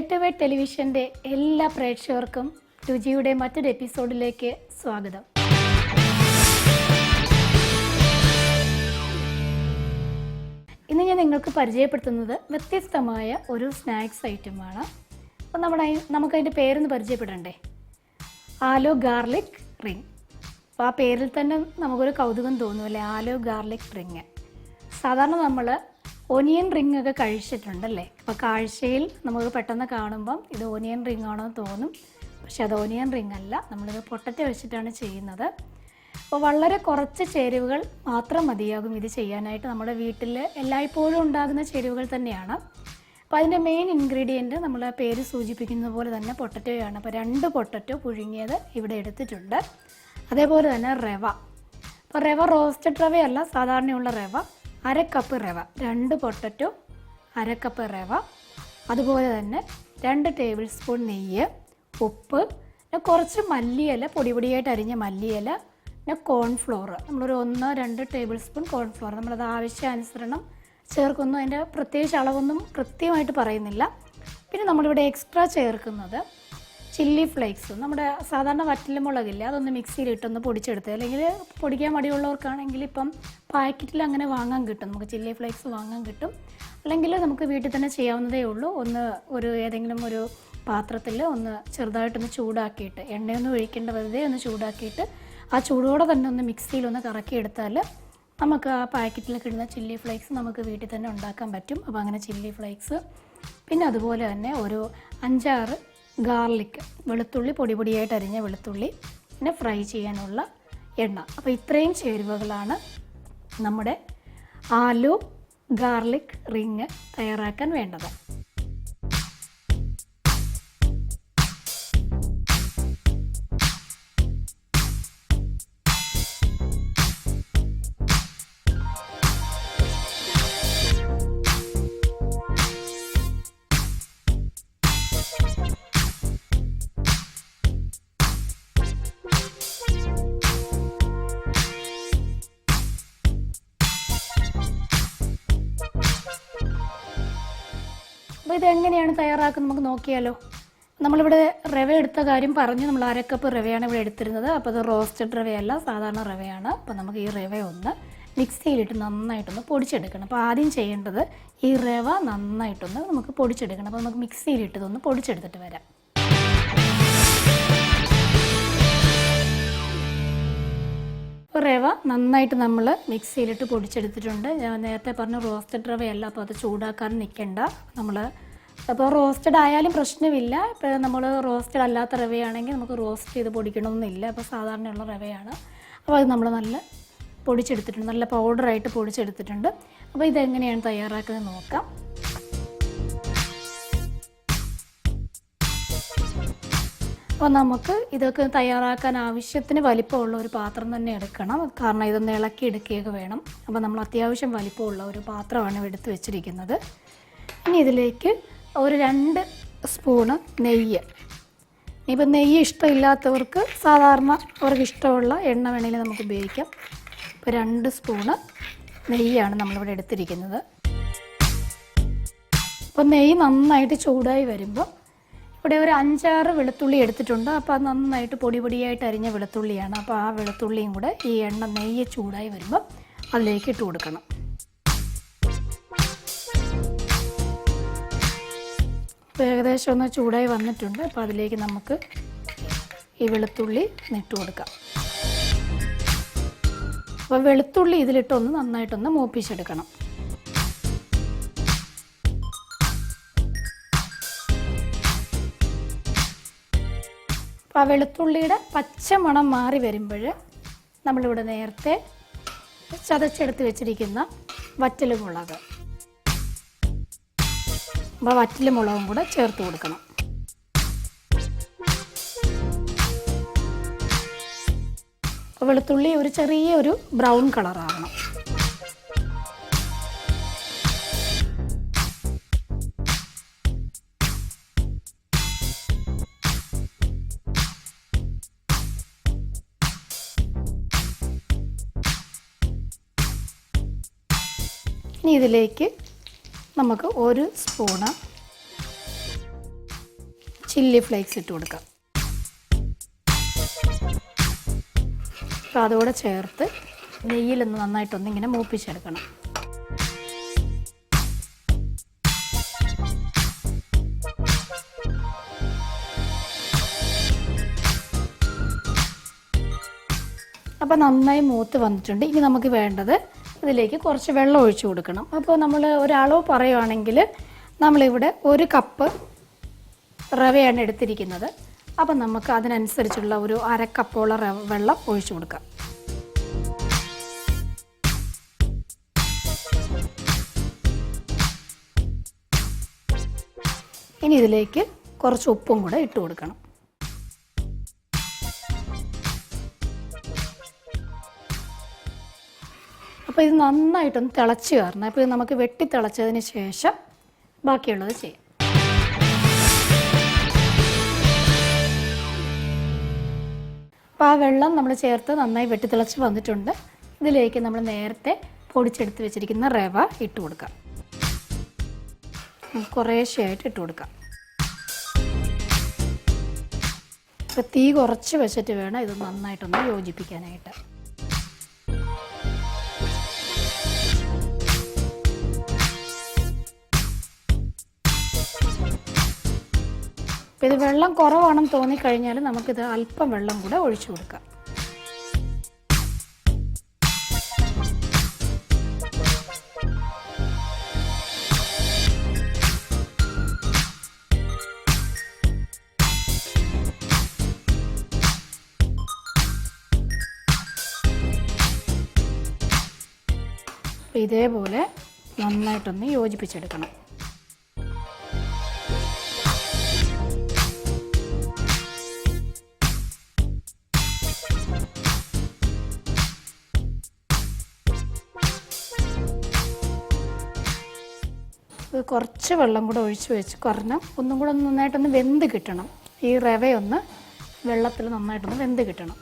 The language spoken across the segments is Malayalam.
സ്റ്റേറ്റ് വൈഡ് ടെലിവിഷൻ്റെ എല്ലാ പ്രേക്ഷകർക്കും രുചിയുടെ മറ്റൊരു എപ്പിസോഡിലേക്ക് സ്വാഗതം. ഇന്ന് ഞാൻ നിങ്ങൾക്ക് പരിചയപ്പെടുത്തുന്നത് വ്യത്യസ്തമായ ഒരു സ്നാക്സ് ഐറ്റമാണ്. അപ്പോൾ നമുക്കതിൻ്റെ പേരൊന്ന് പരിചയപ്പെടണ്ടേ? Aloo garlic ring. അപ്പോൾ ആ പേരിൽ തന്നെ നമുക്കൊരു കൗതുകം തോന്നുമല്ലേ, ആലു ഗാർലിക് റിംഗ്. സാധാരണ നമ്മൾ ഓനിയൻ റിംഗ് ഒക്കെ കഴിച്ചിട്ടുണ്ടല്ലേ. അപ്പോൾ കാഴ്ചയിൽ നമുക്ക് പെട്ടെന്ന് കാണുമ്പം ഇത് ഓനിയൻ റിംഗ് ആണോ എന്ന് തോന്നും. പക്ഷെ അത് ഓനിയൻ റിംഗ് അല്ല, നമ്മളിത് പൊട്ടറ്റോ വെച്ചിട്ടാണ് ചെയ്യുന്നത്. അപ്പോൾ വളരെ കുറച്ച് ചേരുവകൾ മാത്രം മതിയാകും ഇത് ചെയ്യാനായിട്ട്. നമ്മുടെ വീട്ടിൽ എല്ലായ്പ്പോഴും ഉണ്ടാകുന്ന ചേരുവകൾ തന്നെയാണ്. അപ്പോൾ അതിൻ്റെ മെയിൻ ഇൻഗ്രീഡിയൻറ്റ് നമ്മൾ പേര് സൂചിപ്പിക്കുന്ന പോലെ തന്നെ പൊട്ടറ്റോയാണ്. അപ്പോൾ 2 പൊട്ടറ്റോ പുഴുങ്ങിയത് ഇവിടെ എടുത്തിട്ടുണ്ട്. അതേപോലെ തന്നെ റവ. അപ്പോൾ റവ റോസ്റ്റഡ് റവയല്ല, സാധാരണയുള്ള റവ. 1/2 കപ്പ് റവ, 2 പൊട്ടറ്റോ, 1/2 കപ്പ് റവ. അതുപോലെ തന്നെ 2 ടേബിൾ സ്പൂൺ നെയ്യ്, ഉപ്പ്, പിന്നെ കുറച്ച് മല്ലിയില, പൊടിയായിട്ട് അരിഞ്ഞ മല്ലിയില, പിന്നെ കോൺഫ്ലോർ. നമ്മളൊരു 1-2 ടേബിൾ സ്പൂൺ കോൺഫ്ലോർ നമ്മളത് ആവശ്യാനുസരണം ചേർക്കുന്നു. അതിൻ്റെ പ്രത്യേകിച്ച് അളവൊന്നും കൃത്യമായിട്ട് പറയുന്നില്ല. പിന്നെ നമ്മളിവിടെ എക്സ്ട്രാ ചേർക്കുന്നത് ചില്ലി ഫ്ലേക്സ്. നമ്മുടെ സാധാരണ വറ്റൽമുളകില്ല, അതൊന്ന് മിക്സിയിലിട്ടൊന്ന് പൊടിച്ചെടുത്ത്, അല്ലെങ്കിൽ പൊടിക്കാൻ മടിയുള്ളവർക്കാണെങ്കിൽ ഇപ്പം പാക്കറ്റിൽ അങ്ങനെ വാങ്ങാൻ കിട്ടും, നമുക്ക് ചില്ലി ഫ്ലേക്സ് വാങ്ങാൻ കിട്ടും. അല്ലെങ്കിൽ നമുക്ക് വീട്ടിൽ തന്നെ ചെയ്യാവുന്നതേ ഉള്ളൂ. ഏതെങ്കിലും ഒരു പാത്രത്തിൽ ഒന്ന് ചെറുതായിട്ടൊന്ന് ചൂടാക്കിയിട്ട്, എണ്ണയൊന്നും ഒഴിക്കേണ്ട, വെറുതെ ഒന്ന് ചൂടാക്കിയിട്ട് ആ ചൂടോടെ തന്നെ ഒന്ന് മിക്സിയിലൊന്ന് കറക്കിയെടുത്താൽ നമുക്ക് ആ പാക്കറ്റിലൊക്കെ ഇടുന്ന ചില്ലി ഫ്ലേക്സ് നമുക്ക് വീട്ടിൽ തന്നെ ഉണ്ടാക്കാൻ പറ്റും. അപ്പോൾ അങ്ങനെ ചില്ലി ഫ്ലേക്സ്, പിന്നെ അതുപോലെ തന്നെ ഒരു 5-6 ഗാർലിക്, വെളുത്തുള്ളി, പൊടിയായിട്ട് അരിഞ്ഞ വെളുത്തുള്ളി, പിന്നെ ഫ്രൈ ചെയ്യാനുള്ള എണ്ണ. അപ്പോൾ ഇത്രയും ചേരുവകളാണ് നമ്മുടെ ആലു ഗാർലിക് റിംഗ് തയ്യാറാക്കാൻ വേണ്ടത്. അപ്പോൾ ഇതെങ്ങനെയാണ് തയ്യാറാക്കുന്നത് നമുക്ക് നോക്കിയാലോ. നമ്മളിവിടെ റവ എടുത്ത കാര്യം പറഞ്ഞു, നമ്മൾ 1/2 കപ്പ് റവയാണ് ഇവിടെ എടുത്തിരുന്നത്. അപ്പോൾ അത് റോസ്റ്റഡ് റവയല്ല, സാധാരണ റവയാണ്. അപ്പോൾ നമുക്ക് ഈ റവ ഒന്ന് മിക്സിയിലിട്ട് നന്നായിട്ടൊന്ന് പൊടിച്ചെടുക്കണം. അപ്പോൾ ആദ്യം ചെയ്യേണ്ടത് ഈ റവ നന്നായിട്ടൊന്ന് നമുക്ക് പൊടിച്ചെടുക്കണം. അപ്പോൾ നമുക്ക് മിക്സിയിലിട്ടതൊന്ന് പൊടിച്ചെടുത്തിട്ട് വരാം. റവ നന്നായിട്ട് നമ്മൾ മിക്സിയിലിട്ട് പൊടിച്ചെടുത്തിട്ടുണ്ട്. ഞാൻ നേരത്തെ പറഞ്ഞു റോസ്റ്റഡ് റവയല്ല, അപ്പോൾ അത് ചൂടാക്കാൻ നിൽക്കണ്ട. അപ്പോൾ റോസ്റ്റഡ് ആയാലും പ്രശ്നമില്ല. ഇപ്പോൾ നമ്മൾ റോസ്റ്റഡ് അല്ലാത്ത റവയാണെങ്കിൽ നമുക്ക് റോസ്റ്റ് ചെയ്ത് പൊടിക്കണമെന്നില്ല. അപ്പോൾ സാധാരണയുള്ള റവയാണ്. അപ്പോൾ അത് നമ്മൾ നല്ല പൊടിച്ചെടുത്തിട്ടുണ്ട്, നല്ല പൗഡറായിട്ട് പൊടിച്ചെടുത്തിട്ടുണ്ട്. അപ്പോൾ ഇതെങ്ങനെയാണ് തയ്യാറാക്കുന്നത് നോക്കാം. അപ്പോൾ നമുക്ക് ഇതൊക്കെ തയ്യാറാക്കാൻ ആവശ്യത്തിന് വലിപ്പമുള്ള ഒരു പാത്രം തന്നെ എടുക്കണം. കാരണം ഇതൊന്ന് ഇളക്കി എടുക്കുകയൊക്കെ വേണം. അപ്പോൾ നമ്മൾ അത്യാവശ്യം വലിപ്പമുള്ള ഒരു പാത്രമാണ് എടുത്ത് വെച്ചിരിക്കുന്നത്. ഇനി ഇതിലേക്ക് ഒരു 2 സ്പൂണ് നെയ്യ്. ഇനിയിപ്പോൾ നെയ്യ് ഇഷ്ടമില്ലാത്തവർക്ക് സാധാരണ അവർക്ക് ഇഷ്ടമുള്ള എണ്ണ വേണമെങ്കിൽ നമുക്ക് ഉപയോഗിക്കാം. ഇപ്പോൾ 2 സ്പൂണ് നെയ്യാണ് നമ്മളിവിടെ എടുത്തിരിക്കുന്നത്. അപ്പോൾ നെയ്യ് നന്നായിട്ട് ചൂടായി വരുമ്പോൾ ഇവിടെ ഒരു 5-6 വെളുത്തുള്ളി എടുത്തിട്ടുണ്ട്. അപ്പോൾ അത് നന്നായിട്ട് പൊടിയായിട്ട് അരിഞ്ഞ വെളുത്തുള്ളിയാണ്. അപ്പോൾ ആ വെളുത്തുള്ളിയും കൂടെ ഈ നെയ്യ് ചൂടായി വരുമ്പോൾ അതിലേക്ക് ഇട്ട് കൊടുക്കണം. അപ്പോൾ ഏകദേശം ഒന്ന് ചൂടായി വന്നിട്ടുണ്ട്. അപ്പോൾ അതിലേക്ക് നമുക്ക് ഈ വെളുത്തുള്ളി ഇട്ട് കൊടുക്കാം. അപ്പോൾ വെളുത്തുള്ളി ഇതിലിട്ടൊന്ന് നന്നായിട്ടൊന്ന് മൂപ്പിച്ചെടുക്കണം. അപ്പോൾ ആ വെളുത്തുള്ളിയുടെ പച്ചമണം മാറി വരുമ്പോൾ നമ്മളിവിടെ നേരത്തെ ചതച്ചെടുത്ത് വെച്ചിരിക്കുന്ന വറ്റൽമുളക്, അപ്പോൾ വറ്റൽമുളകും കൂടെ ചേർത്ത് കൊടുക്കണം. അപ്പോൾ വെളുത്തുള്ളി ഒരു ചെറിയൊരു ബ്രൗൺ കളറാകണം. ഇനി ഇതിലേക്ക് നമുക്ക് 1 സ്പൂണ് ചില്ലി ഫ്ലേക്സ് ഇട്ട് കൊടുക്കാം. അപ്പോൾ അതോടെ ചേർത്ത് നെയ്യിലൊന്ന് നന്നായിട്ടൊന്ന് ഇങ്ങനെ മൂപ്പിച്ചെടുക്കണം. അപ്പോൾ നന്നായി മൂത്ത് വന്നിട്ടുണ്ട്. ഇനി നമുക്ക് വേണ്ടത് ഇതിലേക്ക് കുറച്ച് വെള്ളം ഒഴിച്ച് കൊടുക്കണം. അപ്പോൾ നമ്മൾ ഒരളവ് പറയുവാണെങ്കിൽ നമ്മളിവിടെ 1 കപ്പ് റവയാണ് എടുത്തിരിക്കുന്നത്. അപ്പം നമുക്ക് അതിനനുസരിച്ചുള്ള ഒരു 1/2 കപ്പോളം വെള്ളം ഒഴിച്ചു കൊടുക്കാം. ഇനി ഇതിലേക്ക് കുറച്ച് ഉപ്പും കൂടെ ഇട്ട് കൊടുക്കണം. അപ്പോൾ ഇത് നന്നായിട്ടൊന്ന് തിളച്ച് കയറണം. അപ്പോൾ ഇത് നമുക്ക് വെട്ടി തിളച്ചതിന് ശേഷം ബാക്കിയുള്ളത് ചെയ്യാം. അപ്പോൾ ആ വെള്ളം നമ്മൾ ചേർത്ത് നന്നായി വെട്ടി തിളച്ച് വന്നിട്ടുണ്ട്. ഇതിലേക്ക് നമ്മൾ നേരത്തെ പൊടിച്ചെടുത്ത് വെച്ചിരിക്കുന്ന റവ ഇട്ട് കൊടുക്കാം. കുറേശ്ശെയായിട്ട് ഇട്ട് കൊടുക്കാം. അപ്പോൾ തീ കുറച്ച് വെച്ചിട്ട് വേണം ഇത് നന്നായിട്ടൊന്ന് യോജിപ്പിക്കാനായിട്ട്. ഇത് വെള്ളം കുറവാണെന്ന് തോന്നിക്കഴിഞ്ഞാൽ നമുക്കിത് അല്പം വെള്ളം കൂടെ ഒഴിച്ചു കൊടുക്കാം. ഇതേപോലെ നന്നായിട്ടൊന്ന് യോജിപ്പിച്ചെടുക്കണം. കുറച്ച് വെള്ളം കൂടെ ഒഴിച്ച് വെച്ച് കാരണം ഒന്നും കൂടെ നന്നായിട്ടൊന്ന് വെന്ത് കിട്ടണം. ഈ റവയൊന്ന് വെള്ളത്തിൽ നന്നായിട്ടൊന്ന് വെന്ത് കിട്ടണം.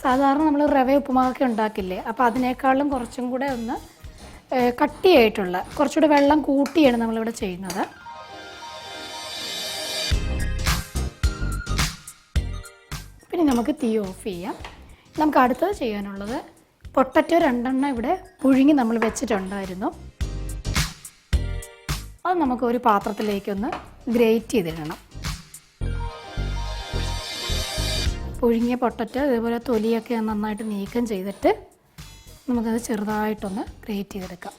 സാധാരണ നമ്മൾ റവ ഉപ്പുമാവൊക്കെ ഉണ്ടാക്കില്ലേ, അപ്പോൾ അതിനേക്കാളും കുറച്ചും കൂടെ ഒന്ന് കട്ടിയായിട്ടുള്ള കുറച്ചുകൂടെ വെള്ളം കൂട്ടിയാണ് നമ്മളിവിടെ ചെയ്യുന്നത്. പിന്നെ നമുക്ക് തീ ഓഫ് ചെയ്യാം. നമുക്ക് അടുത്തത് ചെയ്യാനുള്ളത് പൊട്ടറ്റോ 2 എണ്ണം ഇവിടെ പുഴുങ്ങി നമ്മൾ വെച്ചിട്ടുണ്ടായിരുന്നു. അത് നമുക്ക് ഒരു പാത്രത്തിലേക്കൊന്ന് ഗ്രേറ്റ് ചെയ്തിടണം. പുഴുങ്ങിയ പൊട്ടറ്റോ ഇതേപോലെ തൊലിയൊക്കെ നന്നായിട്ട് നീക്കം ചെയ്തിട്ട് നമുക്കത് ചെറുതായിട്ടൊന്ന് ഗ്രേറ്റ് ചെയ്തെടുക്കാം.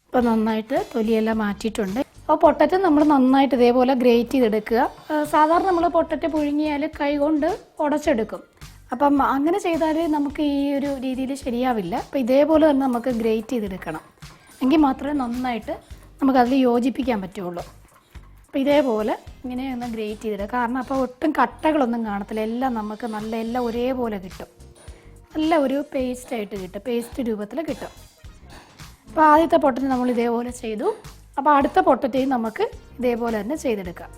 ഇപ്പോൾ നന്നായിട്ട് തൊലിയെല്ലാം മാറ്റിയിട്ടുണ്ട്. അപ്പോൾ പൊട്ടറ്റോ നമ്മൾ നന്നായിട്ട് ഇതേപോലെ ഗ്രേറ്റ് ചെയ്തെടുക്കുക. സാധാരണ നമ്മൾ പൊട്ടറ്റോ പുഴുങ്ങിയാൽ കൈ കൊണ്ട് ഉടച്ചെടുക്കും. അപ്പം അങ്ങനെ ചെയ്താൽ നമുക്ക് ഈ ഒരു രീതിയിൽ ശരിയാവില്ല. അപ്പോൾ ഇതേപോലെ തന്നെ നമുക്ക് ഗ്രേറ്റ് ചെയ്തെടുക്കണം. എങ്കിൽ മാത്രമേ നന്നായിട്ട് നമുക്കതിൽ യോജിപ്പിക്കാൻ പറ്റുള്ളൂ. അപ്പോൾ ഇതേപോലെ ഇങ്ങനെ ഒന്ന് ഗ്രേറ്റ് ചെയ്തിടുക. കാരണം അപ്പോൾ ഒട്ടും കട്ടകളൊന്നും കാണത്തില്ല. എല്ലാം നമുക്ക് എല്ലാം ഒരേപോലെ കിട്ടും. നല്ല ഒരു പേസ്റ്റായിട്ട് കിട്ടും, പേസ്റ്റ് രൂപത്തിൽ കിട്ടും. അപ്പോൾ ആദ്യത്തെ പൊട്ടറ്റോ നമ്മൾ ഇതേപോലെ ചെയ്തു. അപ്പോൾ അടുത്ത പൊട്ടറ്റോയും നമുക്ക് ഇതേപോലെ തന്നെ ചെയ്തെടുക്കാം.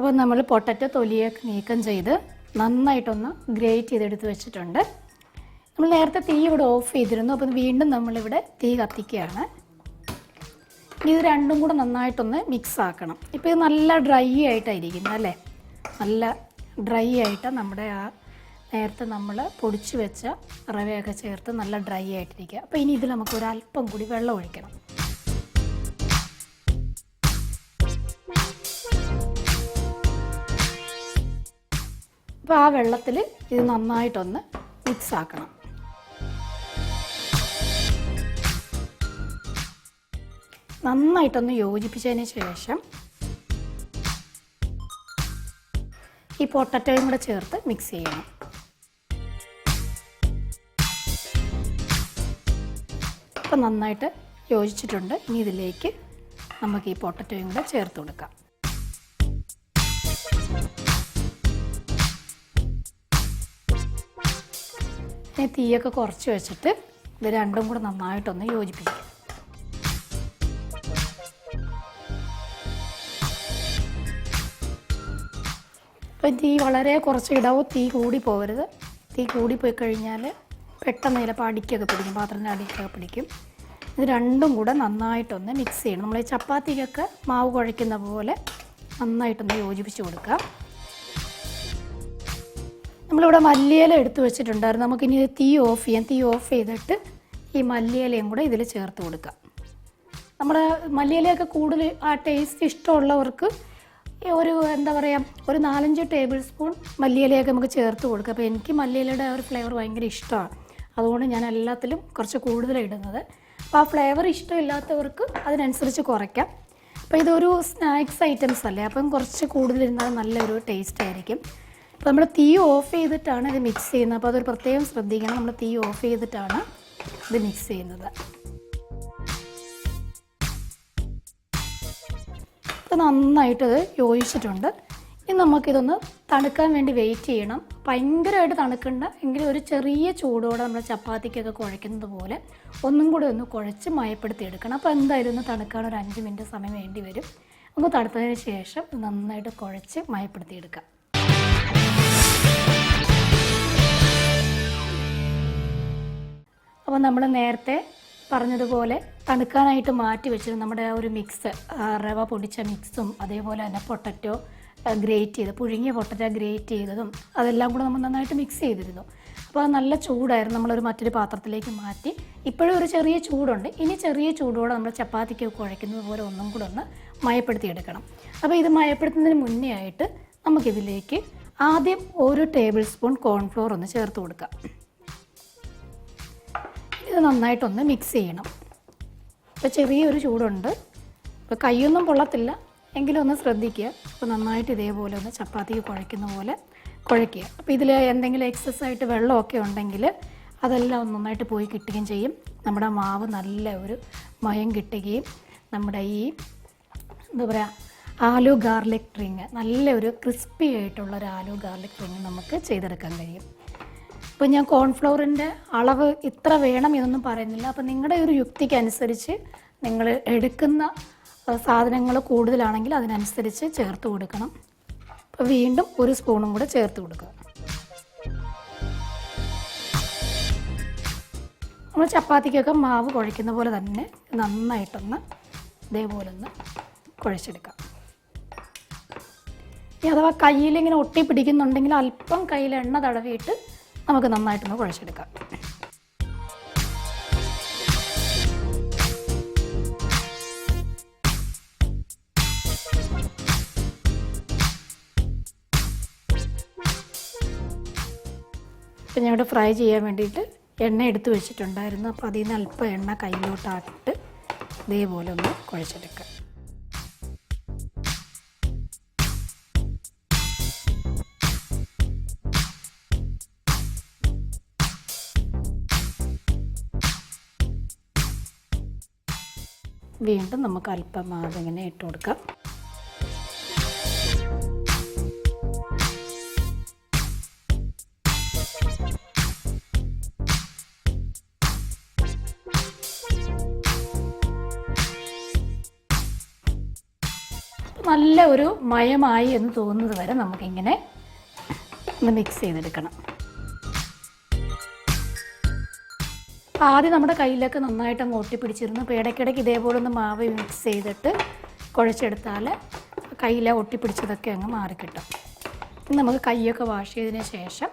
അപ്പോൾ നമ്മൾ പൊട്ടറ്റോ തൊലിയൊക്കെ നീക്കം ചെയ്ത് നന്നായിട്ടൊന്ന് ഗ്രേറ്റ് ചെയ്തെടുത്ത് വെച്ചിട്ടുണ്ട്. നമ്മൾ നേരത്തെ തീ ഇവിടെ ഓഫ് ചെയ്തിരുന്നു. അപ്പോൾ വീണ്ടും നമ്മളിവിടെ തീ കത്തിക്കുകയാണ്. ഇനി ഇത് രണ്ടും കൂടെ നന്നായിട്ടൊന്ന് മിക്സ് ആക്കണം. ഇപ്പോൾ ഇത് നല്ല ഡ്രൈ ആയിട്ടായിരിക്കുന്നത് അല്ലേ, നല്ല ഡ്രൈ ആയിട്ട് നമ്മുടെ ആ നേരത്തെ നമ്മൾ പൊടിച്ച് വെച്ച റവയൊക്കെ ചേർത്ത് നല്ല ഡ്രൈ ആയിട്ടിരിക്കുക. അപ്പോൾ ഇനി ഇതിൽ നമുക്ക് ഒരല്പം കൂടി വെള്ളം ഒഴിക്കണം. അപ്പോൾ ആ വെള്ളത്തിൽ ഇത് നന്നായിട്ടൊന്ന് മിക്സ് ആക്കണം. നന്നായിട്ടൊന്ന് യോജിപ്പിച്ചതിന് ശേഷം ഈ പൊട്ടറ്റോയും കൂടെ ചേർത്ത് മിക്സ് ചെയ്യണം. ഇപ്പം നന്നായിട്ട് യോജിച്ചിട്ടുണ്ട്. ഇനി ഇതിലേക്ക് നമുക്ക് ഈ പൊട്ടറ്റോയും കൂടെ ചേർത്ത് കൊടുക്കാം. ഇനി തീയൊക്കെ കുറച്ച് വെച്ചിട്ട് ഇത് രണ്ടും കൂടെ നന്നായിട്ടൊന്ന് യോജിപ്പിക്കാം. അപ്പം തീ വളരെ കുറച്ച് ഇടാവോ, തീ കൂടി പോകരുത്. തീ കൂടിപ്പോയി കഴിഞ്ഞാൽ പെട്ടെന്ന് ചിലപ്പോൾ അടിക്കൊക്കെ പിടിക്കും, പാത്രത്തിൻ്റെ അടിക്കൊക്കെ പിടിക്കും. ഇത് രണ്ടും കൂടെ നന്നായിട്ടൊന്ന് മിക്സ് ചെയ്യണം. നമ്മൾ ഈ ചപ്പാത്തിക്കൊക്കെ മാവ് കുഴയ്ക്കുന്ന പോലെ നന്നായിട്ടൊന്ന് യോജിപ്പിച്ച് കൊടുക്കുക. നമ്മളിവിടെ മല്ലിയില എടുത്ത് വെച്ചിട്ടുണ്ടായിരുന്നു. നമുക്കിനി തീ ഓഫ് ചെയ്യാം. തീ ഓഫ് ചെയ്തിട്ട് ഈ മല്ലിയിലയും കൂടെ ഇതിൽ ചേർത്ത് കൊടുക്കാം. നമ്മുടെ മല്ലിയിലയൊക്കെ കൂടുതൽ ആ ടേസ്റ്റ് ഇഷ്ടമുള്ളവർക്ക് ഒരു എന്താ പറയുക, ഒരു 4-5 ടേബിൾ സ്പൂൺ മല്ലിയിലയൊക്കെ നമുക്ക് ചേർത്ത് കൊടുക്കാം. അപ്പോൾ എനിക്ക് മല്ലിയിലയുടെ ഒരു ഫ്ലേവർ ഭയങ്കര ഇഷ്ടമാണ്. അതുകൊണ്ട് ഞാൻ എല്ലാത്തിലും കുറച്ച് കൂടുതലാണ് ഇടുന്നത്. അപ്പോൾ ആ ഫ്ലേവർ ഇഷ്ടമില്ലാത്തവർക്ക് അതിനനുസരിച്ച് കുറയ്ക്കാം. അപ്പോൾ ഇതൊരു സ്നാക്സ് ഐറ്റംസ് അല്ലേ, അപ്പം കുറച്ച് കൂടുതലിരുന്നാൽ നല്ലൊരു ടേസ്റ്റ് ആയിരിക്കും. അപ്പോൾ നമ്മൾ തീ ഓഫ് ചെയ്തിട്ടാണ് ഇത് മിക്സ് ചെയ്യുന്നത്. അപ്പോൾ അതൊരു പ്രത്യേകം ശ്രദ്ധിക്കണം. നമ്മൾ തീ ഓഫ് ചെയ്തിട്ടാണ് ഇത് മിക്സ് ചെയ്യുന്നത്. അപ്പോൾ നന്നായിട്ടത് യോജിച്ചിട്ടുണ്ട്. ഇനി നമുക്കിതൊന്ന് തണുക്കാൻ വേണ്ടി വെയിറ്റ് ചെയ്യണം. ഭയങ്കരമായിട്ട് തണുക്കണ്ട, എങ്കിലും ഒരു ചെറിയ ചൂടോടെ നമ്മൾ ചപ്പാത്തിക്കൊക്കെ കുഴയ്ക്കുന്നത് പോലെ ഒന്നും കൂടെ ഒന്ന് കുഴച്ച് മയപ്പെടുത്തി എടുക്കണം. അപ്പോൾ എന്തായാലും ഒന്ന് തണുക്കാൻ ഒരു 5 മിനിറ്റ് സമയം വേണ്ടി വരും. ഒന്ന് തണുത്തതിന് ശേഷം നന്നായിട്ട് കുഴച്ച് മയപ്പെടുത്തി എടുക്കാം. അപ്പോൾ നമ്മൾ നേരത്തെ പറഞ്ഞതുപോലെ തണുക്കാനായിട്ട് മാറ്റി വെച്ചിരുന്ന നമ്മുടെ ഒരു മിക്സ്, റവ പൊടിച്ച മിക്സും അതേപോലെ തന്നെ പൊട്ടറ്റോ ഗ്രേറ്റ് ചെയ്ത്, പുഴുങ്ങിയ പൊട്ടറ്റോ ഗ്രേറ്റ് ചെയ്തതും അതെല്ലാം കൂടെ നമ്മൾ നന്നായിട്ട് മിക്സ് ചെയ്തിരുന്നു. അപ്പോൾ അത് നല്ല ചൂടായിരുന്നു. നമ്മളൊരു മറ്റൊരു പാത്രത്തിലേക്ക് മാറ്റി. ഇപ്പോഴും ഒരു ചെറിയ ചൂടുണ്ട്. ഇനി ചെറിയ ചൂടോടെ നമ്മൾ ചപ്പാത്തിക്ക് കുഴയ്ക്കുന്നത് പോലെ ഒന്നും കൂടെ ഒന്ന് മയപ്പെടുത്തിയെടുക്കണം. അപ്പോൾ ഇത് മയപ്പെടുത്തുന്നതിന് മുന്നേ ആയിട്ട് നമുക്കിതിലേക്ക് ആദ്യം 1 ടേബിൾ സ്പൂൺ കോൺഫ്ലോർ ഒന്ന് ചേർത്ത് കൊടുക്കാം. ഇത് നന്നായിട്ടൊന്ന് മിക്സ് ചെയ്യണം. ഇപ്പോൾ ചെറിയൊരു ചൂടുണ്ട്. ഇപ്പോൾ കൈയൊന്നും പൊള്ളത്തില്ല, എങ്കിലും ഒന്ന് ശ്രദ്ധിക്കുക. അപ്പോൾ നന്നായിട്ട് ഇതേപോലെ ഒന്ന് ചപ്പാത്തിക്ക് കുഴയ്ക്കുന്ന പോലെ കുഴയ്ക്കുക. അപ്പോൾ ഇതിൽ എന്തെങ്കിലും എക്സസ് ആയിട്ട് വെള്ളമൊക്കെ ഉണ്ടെങ്കിൽ അതെല്ലാം നന്നായിട്ട് പോയി കിട്ടുകയും ചെയ്യും. നമ്മുടെ മാവ് നല്ല ഒരു മയം കിട്ടുകയും നമ്മുടെ ഈ എന്താ പറയുക ആലു ഗാർലിക് റിങ്, നല്ലൊരു ക്രിസ്പി ആയിട്ടുള്ളൊരു ആലു ഗാർലിക് റിങ് നമുക്ക് ചെയ്തെടുക്കാൻ കഴിയും. അപ്പോൾ ഞാൻ കോൺഫ്ലവറിൻ്റെ അളവ് ഇത്ര വേണം എന്നൊന്നും പറയുന്നില്ല. അപ്പോൾ നിങ്ങളുടെ ഒരു യുക്തിക്കനുസരിച്ച് നിങ്ങൾ എടുക്കുന്ന സാധനങ്ങൾ കൂടുതലാണെങ്കിൽ അതിനനുസരിച്ച് ചേർത്ത് കൊടുക്കണം. അപ്പോൾ വീണ്ടും 1 സ്പൂണും കൂടെ ചേർത്ത് കൊടുക്കുക. നമ്മൾ ചപ്പാത്തിക്കൊക്കെ മാവ് കുഴയ്ക്കുന്ന പോലെ തന്നെ നന്നായിട്ടൊന്ന് ഇതേപോലെ ഒന്ന് കുഴച്ചെടുക്കാം. ഇനി അഥവാ കയ്യിലിങ്ങനെ ഒട്ടി പിടിക്കുന്നുണ്ടെങ്കിൽ അല്പം കയ്യിൽ എണ്ണ തടവിയിട്ട് നമുക്ക് നന്നായിട്ടൊന്ന് കുഴച്ചെടുക്കാം. ഇപ്പം ഞാൻ ഇവിടെ ഫ്രൈ ചെയ്യാൻ വേണ്ടിയിട്ട് എണ്ണ എടുത്ത് വെച്ചിട്ടുണ്ടായിരുന്നു. അപ്പോൾ അതിൽ നിന്ന് അല്പം എണ്ണ കയ്യിലോട്ടാക്കിയിട്ട് ഇതേപോലെ ഒന്ന് കുഴച്ചെടുക്കുക. വീണ്ടും നമുക്ക് അല്പം മാവ് ഇങ്ങനെ ഇട്ട് കൊടുക്കാം. നല്ല ഒരു മയമായി എന്ന് തോന്നുന്നത് വരെ നമുക്കിങ്ങനെ ഒന്ന് മിക്സ് ചെയ്തെടുക്കണം. ആദ്യം നമ്മുടെ കയ്യിലൊക്കെ നന്നായിട്ട് അങ്ങ് ഒട്ടിപ്പിടിച്ചിരുന്നു. അപ്പോൾ ഇടയ്ക്കിടയ്ക്ക് ഇതേപോലെ ഒന്ന് മാവ് മിക്സ് ചെയ്തിട്ട് കുഴച്ചെടുത്താൽ കയ്യിലെ ഒട്ടിപ്പിടിച്ചതൊക്കെ അങ്ങ് മാറിക്കിട്ടും. ഇനി നമുക്ക് കൈയൊക്കെ വാഷ് ചെയ്തതിന് ശേഷം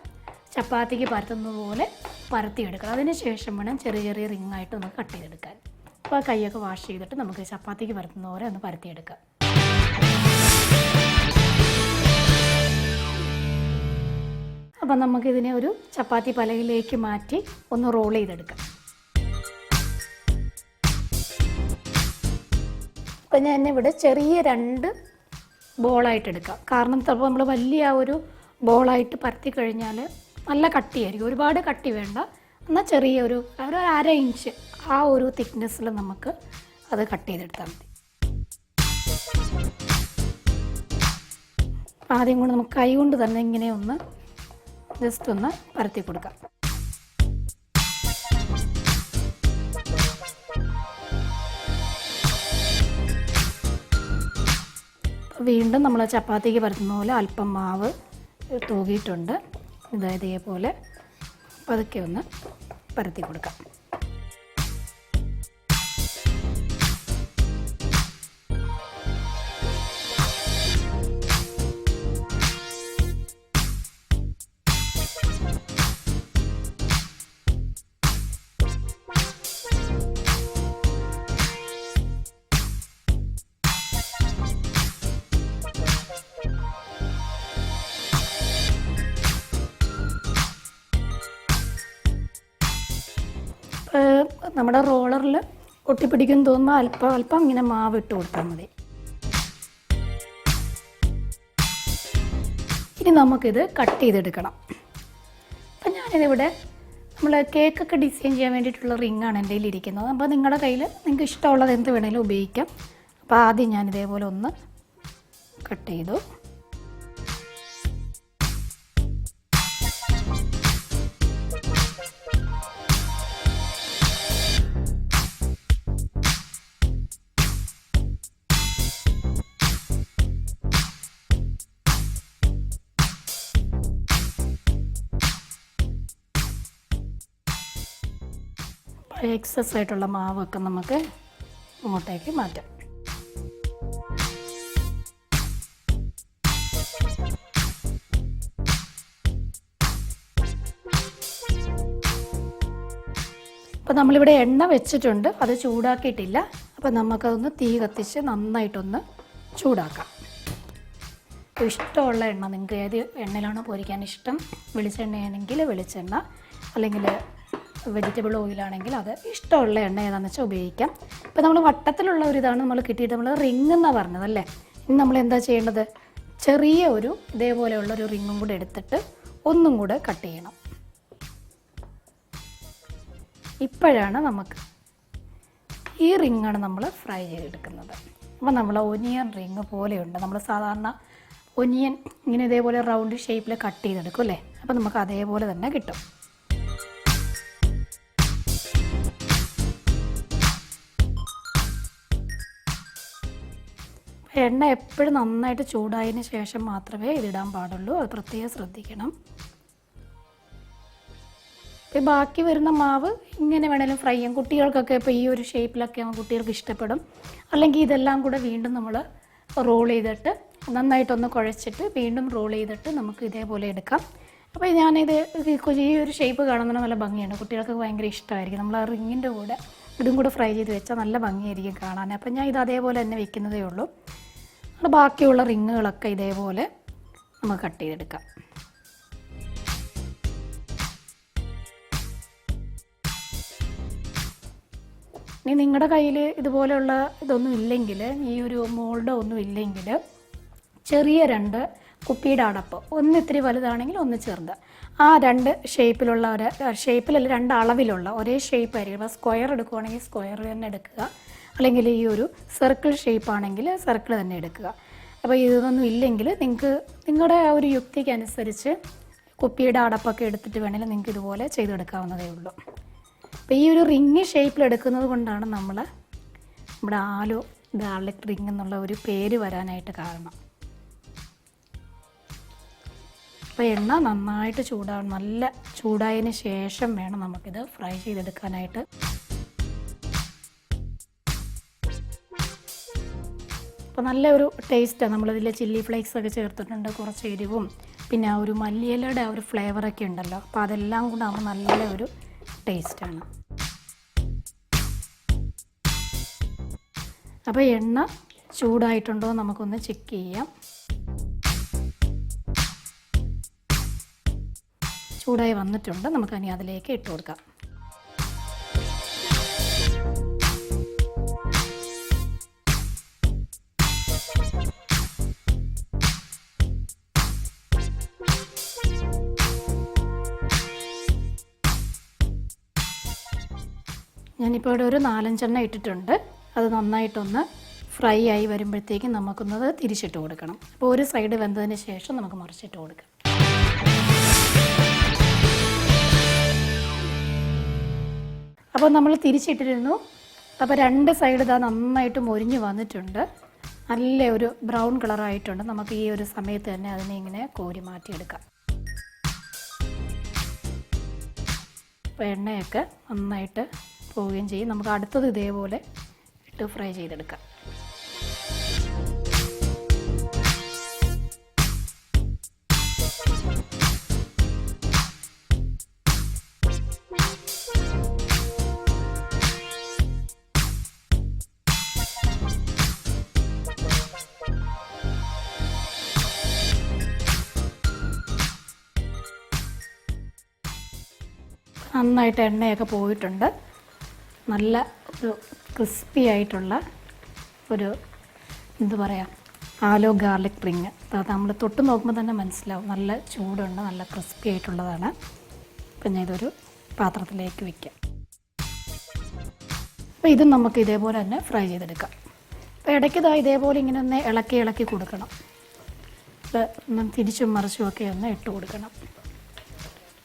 ചപ്പാത്തിക്ക് പരത്തുന്നത് പോലെ പരത്തിയെടുക്കണം. അതിന് ശേഷം വേണം ചെറിയ ചെറിയ റിങ്ങായിട്ട് ഒന്ന് കട്ട് ചെയ്തെടുക്കാൻ. അപ്പോൾ കൈയൊക്കെ വാഷ് ചെയ്തിട്ട് നമുക്ക് ചപ്പാത്തിക്ക് പരത്തുന്ന പോലെ ഒന്ന് പരത്തിയെടുക്കാം. അപ്പം നമുക്കിതിനെ ഒരു ചപ്പാത്തി പലകയിലേക്ക് മാറ്റി ഒന്ന് റോൾ ചെയ്തെടുക്കാം. അപ്പം ഞാൻ ഇവിടെ ചെറിയ 2 ബോളായിട്ട് എടുക്കാം. കാരണം ചിലപ്പോൾ നമ്മൾ വലിയ ഒരു ബോളായിട്ട് പരത്തി കഴിഞ്ഞാൽ നല്ല കട്ടിയായിരിക്കും. ഒരുപാട് കട്ടി വേണ്ട, എന്നാൽ ചെറിയ ഒരു 1/2 ഇഞ്ച് ആ ഒരു തിക്നെസ്സിൽ നമുക്ക് അത് കട്ട് ചെയ്തെടുത്താൽ മതി. ആദ്യം കൊണ്ട് നമുക്ക് കൈ കൊണ്ട് തന്നെ ഇങ്ങനെ ഒന്ന് ജസ്റ്റ് ഒന്ന് പരത്തി കൊടുക്കാം. വീണ്ടും നമ്മൾ ചപ്പാത്തിക്ക് പരത്തുന്ന പോലെ അല്പം മാവ് തൂകിയിട്ടുണ്ട്. ഇതേപോലെ പതുക്കെ ഒന്ന് പരത്തി കൊടുക്കാം. നമ്മുടെ റോളറിൽ ഒട്ടിപ്പിടിക്കും തോന്നുമ്പോൾ അല്പം ഇങ്ങനെ മാവ് ഇട്ട് കൊടുത്താൽ മതി. ഇനി നമുക്കിത് കട്ട് ചെയ്തെടുക്കണം. അപ്പം ഞാനിതിവിടെ നമ്മൾ കേക്കൊക്കെ ഡിസൈൻ ചെയ്യാൻ വേണ്ടിയിട്ടുള്ള റിങ്ങാണ് എൻ്റെ കയ്യിൽ ഇരിക്കുന്നത്. അപ്പോൾ നിങ്ങളുടെ കയ്യിൽ നിങ്ങൾക്ക് ഇഷ്ടമുള്ളത് എന്ത് വേണമെങ്കിലും ഉപയോഗിക്കാം. അപ്പോൾ ആദ്യം ഞാനിതേപോലെ ഒന്ന് കട്ട് ചെയ്തു. എക്സസ് ആയിട്ടുള്ള മാവൊക്കെ നമുക്ക് അങ്ങോട്ടേക്ക് മാറ്റാം. അപ്പോൾ നമ്മളിവിടെ എണ്ണ വെച്ചിട്ടുണ്ട്, അത് ചൂടാക്കിയിട്ടില്ല. അപ്പോൾ നമുക്കതൊന്ന് തീ കത്തിച്ച് നന്നായിട്ടൊന്ന് ചൂടാക്കാം. ഇഷ്ടമുള്ള എണ്ണ, നിങ്ങൾക്ക് ഏത് എണ്ണയിലാണോ പൊരിക്കാൻ ഇഷ്ടം, വെളിച്ചെണ്ണയാണെങ്കിൽ വെളിച്ചെണ്ണ, അല്ലെങ്കിൽ വെജിറ്റബിൾ ഓയിലാണെങ്കിൽ അത് ഇഷ്ടമുള്ള എണ്ണ ഏതാണെന്ന് വെച്ചാൽ ഉപയോഗിക്കാം. ഇപ്പോൾ നമ്മൾ വട്ടത്തിലുള്ള ഒരു ഇതാണ് നമ്മൾ കിട്ടിയിട്ട് നമ്മൾ റിങ് എന്നാണ് പറഞ്ഞതല്ലേ. ഇനി നമ്മൾ എന്താ ചെയ്യേണ്ടത്, ചെറിയ ഒരു ഇതേപോലെയുള്ളൊരു റിങ്ങും കൂടെ എടുത്തിട്ട് ഒന്നും കൂടെ കട്ട് ചെയ്യണം. ഇപ്പോഴാണ് നമുക്ക് ഈ റിങ്ങാണ് നമ്മൾ ഫ്രൈ ചെയ്തെടുക്കുന്നത്. അപ്പോൾ നമ്മൾ ഒനിയൻ റിങ് പോലെയുണ്ട്. നമ്മൾ സാധാരണ ഒനിയൻ ഇങ്ങനെ ഇതേപോലെ റൗണ്ട് ഷേപ്പിൽ കട്ട് ചെയ്തെടുക്കും അല്ലേ. അപ്പോൾ നമുക്ക് അതേപോലെ തന്നെ കിട്ടും. എണ്ണ എപ്പോഴും നന്നായിട്ട് ചൂടായതിന് ശേഷം മാത്രമേ ഇതിടാൻ പാടുള്ളൂ. അത് പ്രത്യേകം ശ്രദ്ധിക്കണം. ഇപ്പോൾ ബാക്കി വരുന്ന മാവ് ഇങ്ങനെ വേണമെങ്കിലും ഫ്രൈ ചെയ്യാം. കുട്ടികൾക്കൊക്കെ ഇപ്പോൾ ഈ ഒരു ഷേപ്പിലൊക്കെ കുട്ടികൾക്ക് ഇഷ്ടപ്പെടും. അല്ലെങ്കിൽ ഇതെല്ലാം കൂടെ വീണ്ടും നമ്മൾ റോൾ ചെയ്തിട്ട് നന്നായിട്ടൊന്ന് കുഴച്ചിട്ട് വീണ്ടും റോൾ ചെയ്തിട്ട് നമുക്ക് ഇതേപോലെ എടുക്കാം. അപ്പോൾ ഞാനിത് ഈ ഒരു ഷേപ്പ് കാണുന്നത് നല്ല ഭംഗിയാണ്, കുട്ടികൾക്ക് ഭയങ്കര ഇഷ്ടമായിരിക്കും. നമ്മൾ ആ റിങ്ങിൻ്റെ കൂടെ ഇതും കൂടെ ഫ്രൈ ചെയ്ത് വെച്ചാൽ നല്ല ഭംഗിയായിരിക്കും കാണാൻ. അപ്പം ഞാൻ ഇത് അതേപോലെ തന്നെ വെക്കുന്നതേ ഉള്ളൂ. ബാക്കിയുള്ള റിങ്ങുകളൊക്കെ ഇതേപോലെ നമുക്ക് കട്ട് ചെയ്തെടുക്കാം. ഇനി നിങ്ങളുടെ കയ്യിൽ ഇതുപോലെയുള്ള ഇതൊന്നും ഇല്ലെങ്കിൽ, ഈ ഒരു മോൾഡോ ഒന്നും ഇല്ലെങ്കിൽ, ചെറിയ 2 കുപ്പിയുടെ അടപ്പ്, ഒന്ന് ഇത്തിരി വലുതാണെങ്കിൽ ഒന്ന് ചെറുത്, ആ 2 ഷേപ്പിലുള്ള ഷേപ്പിലല്ല 2 അളവിലുള്ള ഒരേ ഷേപ്പ് ആയിരിക്കും. അപ്പോൾ സ്ക്വയർ എടുക്കുകയാണെങ്കിൽ സ്ക്വയർ തന്നെ എടുക്കുക, അല്ലെങ്കിൽ ഈ ഒരു സർക്കിൾ ഷേപ്പ് ആണെങ്കിൽ സർക്കിൾ തന്നെ എടുക്കുക. അപ്പോൾ ഇതൊന്നും ഇല്ലെങ്കിൽ നിങ്ങൾക്ക് നിങ്ങളുടെ ആ ഒരു യുക്തിക്ക് അനുസരിച്ച് കുപ്പിയുടെ അടപ്പൊക്കെ എടുത്തിട്ട് വേണമെങ്കിൽ നിങ്ങൾക്ക് ഇതുപോലെ ചെയ്തെടുക്കാവുന്നതേ ഉള്ളൂ. അപ്പോൾ ഈ ഒരു റിങ് ഷേപ്പിലെടുക്കുന്നത് കൊണ്ടാണ് നമ്മുടെ ആലു ഗാർലിക് റിങ് എന്നുള്ള ഒരു പേര് വരാനായിട്ട് കാരണം. അപ്പോൾ എണ്ണ നന്നായിട്ട് ചൂടാവണം. നല്ല ചൂടായതിന് ശേഷം വേണം നമുക്കിത് ഫ്രൈ ചെയ്തെടുക്കാനായിട്ട്. അപ്പോൾ നല്ലൊരു ടേസ്റ്റാണ്. നമ്മളിതിൽ ചില്ലി ഫ്ലേക്സ് ഒക്കെ ചേർത്തിട്ടുണ്ട്, കുറച്ച് എരിവും പിന്നെ ആ ഒരു മല്ലിയിലയുടെ ആ ഒരു ഫ്ലേവറൊക്കെ ഉണ്ടല്ലോ. അപ്പോൾ അതെല്ലാം കൂടെ ആകുമ്പോൾ നല്ലൊരു ടേസ്റ്റാണ്. അപ്പോൾ എണ്ണ ചൂടായിട്ടുണ്ടോ നമുക്കൊന്ന് ചെക്ക് ചെയ്യാം. ചൂടായി വന്നിട്ടുണ്ട്. നമുക്കനി അതിലേക്ക് ഇട്ട് കൊടുക്കാം. ഞാനിപ്പോൾ ഇവിടെ ഒരു 4-5 എണ്ണ ഇട്ടിട്ടുണ്ട്. അത് നന്നായിട്ടൊന്ന് ഫ്രൈ ആയി വരുമ്പോഴത്തേക്കും നമുക്കൊന്നത് തിരിച്ചിട്ട് കൊടുക്കണം. അപ്പോൾ ഒരു സൈഡ് വെന്തതിന് ശേഷം നമുക്ക് മറിച്ചിട്ട് കൊടുക്കാം. അപ്പോൾ നമ്മൾ തിരിച്ചിട്ടിരുന്നു. അപ്പോൾ 2 സൈഡ് ഇതാ നന്നായിട്ട് മൊരിഞ്ഞ് വന്നിട്ടുണ്ട്. നല്ല ഒരു ബ്രൗൺ കളറായിട്ടുണ്ട്. നമുക്ക് ഈ ഒരു സമയത്ത് തന്നെ അതിനെ ഇങ്ങനെ കോരി മാറ്റിയെടുക്കാം. അപ്പോൾ എണ്ണയൊക്കെ നന്നായിട്ട് പോവുകയും ചെയ്യും. നമുക്ക് അടുത്തത് ഇതേപോലെ ഇട്ട് ഫ്രൈ ചെയ്തെടുക്കാം. നന്നായിട്ട് എണ്ണയൊക്കെ പോയിട്ടുണ്ട്. നല്ല ഒരു ക്രിസ്പി ആയിട്ടുള്ള ഒരു എന്ത് പറയുക ആലോ ഗാർലിക് റിങ്. അത് നമ്മൾ തൊട്ട് നോക്കുമ്പോൾ തന്നെ മനസ്സിലാവും. നല്ല ചൂടുണ്ട്, നല്ല ക്രിസ്പി ആയിട്ടുള്ളതാണ്. പിന്നെ ഇതൊരു പാത്രത്തിലേക്ക് വയ്ക്കാം. അപ്പോൾ ഇതും നമുക്ക് ഇതേപോലെ തന്നെ ഫ്രൈ ചെയ്തെടുക്കാം. അപ്പോൾ ഇടയ്ക്ക് ഇതേപോലെ ഇങ്ങനെ ഒന്ന് ഇളക്കി കൊടുക്കണം. ഇത് ഒന്ന് തിരിച്ചും മറിച്ചും ഒക്കെ ഒന്ന് ഇട്ട് കൊടുക്കണം.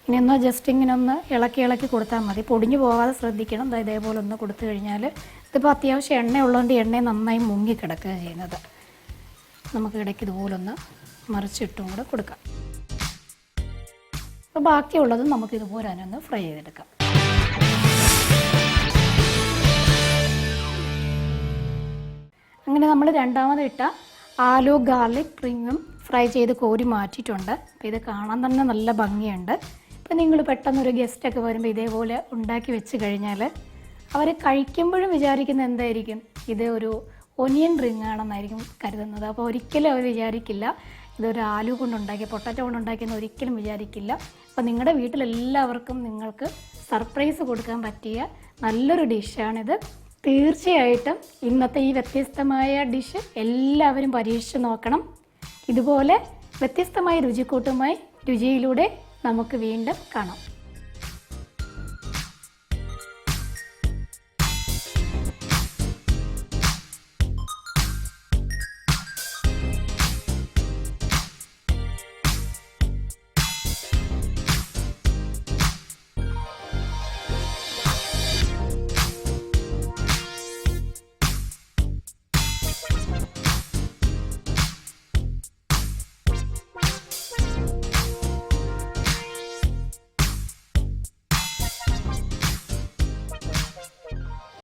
ഇനി ഒന്ന് ജസ്റ്റ് ഇങ്ങനെ ഒന്ന് ഇളക്കി കൊടുത്താൽ മതി. പൊടിഞ്ഞു പോകാതെ ശ്രദ്ധിക്കണം. ഇതേപോലെ ഒന്ന് കൊടുത്തു കഴിഞ്ഞാൽ ഇതിപ്പോൾ അത്യാവശ്യം എണ്ണ ഉള്ളതുകൊണ്ട് എണ്ണ നന്നായി മുങ്ങി കിടക്കുക ചെയ്യുന്നത്. നമുക്ക് ഇടയ്ക്ക് ഇതുപോലെ ഒന്ന് മറിച്ചിട്ടും കൂടെ കൊടുക്കാം. അപ്പോൾ ബാക്കിയുള്ളതും നമുക്ക് ഇതുപോലെ തന്നെ ഒന്ന് ഫ്രൈ ചെയ്തെടുക്കാം. അങ്ങനെ നമ്മൾ രണ്ടാമത് ഇട്ട ആലു ഗാർലിക് റിങ്ങും ഫ്രൈ ചെയ്ത് കോരി മാറ്റിയിട്ടുണ്ട്. അപ്പോൾ ഇത് കാണാൻ തന്നെ നല്ല ഭംഗിയുണ്ട്. ഇപ്പം നിങ്ങൾ പെട്ടെന്നൊരു ഗസ്റ്റൊക്കെ വരുമ്പോൾ ഇതേപോലെ ഉണ്ടാക്കി വെച്ച് കഴിഞ്ഞാൽ അവർ കഴിക്കുമ്പോഴും വിചാരിക്കുന്ന എന്തായിരിക്കും, ഇത് ഒരു ഒനിയൻ റിങ് ആണെന്നായിരിക്കും കരുതുന്നത്. അപ്പോൾ ഒരിക്കലും അവർ വിചാരിക്കില്ല ഇതൊരു ആലു കൊണ്ടുണ്ടാക്കിയ പൊട്ടാറ്റോ കൊണ്ടുണ്ടാക്കിയെന്ന് ഒരിക്കലും വിചാരിക്കില്ല. അപ്പോൾ നിങ്ങളുടെ വീട്ടിലെല്ലാവർക്കും നിങ്ങൾക്ക് സർപ്രൈസ് കൊടുക്കാൻ പറ്റിയ നല്ലൊരു ഡിഷാണിത്. തീർച്ചയായിട്ടും ഇന്നത്തെ ഈ വ്യത്യസ്തമായ ഡിഷ് എല്ലാവരും പരീക്ഷിച്ച് നോക്കണം. ഇതുപോലെ വ്യത്യസ്തമായ രുചിക്കൂട്ടുമായി രുചിയിലൂടെ നമുക്ക് വീണ്ടും കാണാം.